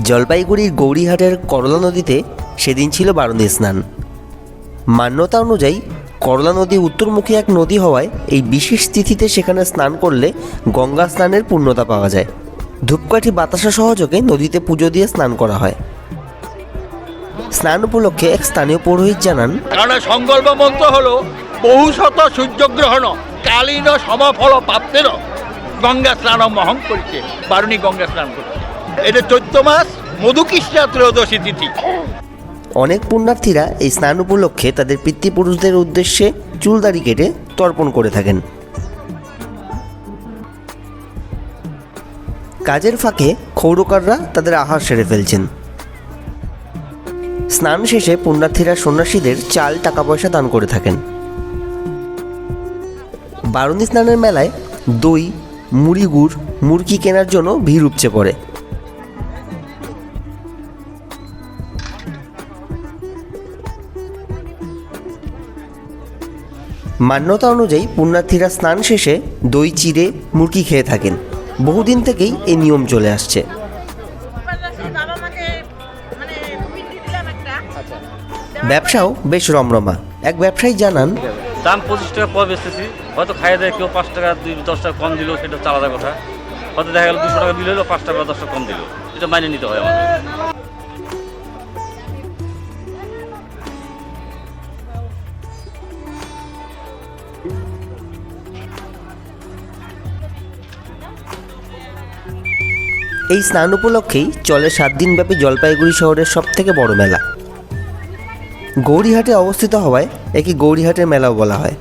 জলপাইগুড়ির গৌরীহাটের করলা নদীতে সেদিন ছিল বারুণী স্নান। মান্যতা অনুযায়ী করলা নদী উত্তরমুখী এক নদী হওয়ায় এই বিশেষ তিথিতে সেখানে স্নান করলে গঙ্গা স্নানের পূর্ণতা পাওয়া যায়। ধূপকাঠি বাতাসা সহযোগে নদীতে পুজো দিয়ে স্নান করা হয়। স্নান উপলক্ষে এক স্থানীয় পুরোহিত জানান, কারণ সংকল্প মন্ত্র হলো বহু শত সূর্যগ্রহণ কালীন সমফল প্রাপ্তের গঙ্গা স্নান মহং করেছে, বারুণী গঙ্গা স্নান করছে। এটা 14 মাস মধুকৃষ্ণা ত্রয়োদশী তিথি। অনেক পুণ্যার্থীরা এই স্নান উপলক্ষে তাদের পিতৃপুরুষদের উদ্দেশ্যে চুলদাড়ি কেটে তর্পণ করে থাকেন। কাজের ফাঁকে ক্ষৌরকাররা তাদের আহার সেরে ফেলছেন। স্নান শেষে পুণ্যার্থীরা সন্ন্যাসীদের চাল টাকা পয়সা দান করে থাকেন। বারুণী স্নানের মেলায় দই, মুড়ি, গুড়, মুরগি কেনার জন্য ভিড় উপচে পড়ে। মান্যতা অনুযায়ী পুণ্যার্থীরা স্নান শেষে দই চিড়ে মুরগি খেয়ে থাকেন। বহুদিন থেকেই এই নিয়ম চলে আসছে। ব্যবসাও বেশ রমরমা। এক ব্যবসায়ী জানান, দাম 25 টাকা পাওয়া বেচতেছি, হয়তো খাইয়ে দেয় কেউ 5 টাকা 10 টাকা কম দিল, সেটা আলাদা কথা। হয়তো দেখা গেল 200 টাকা বিল হলো, 5 টাকা 10 টাকা কম দিল, এটা মাইনে নিতে হয় আমাদের। এই স্নান উপলক্ষেই চলে 7 দিনব্যাপী জলপাইগুড়ি শহরের সবথেকে বড় মেলা। গৌরীহাটে অবস্থিত হওয়ায় একে গৌরীহাটের মেলাও বলা হয়।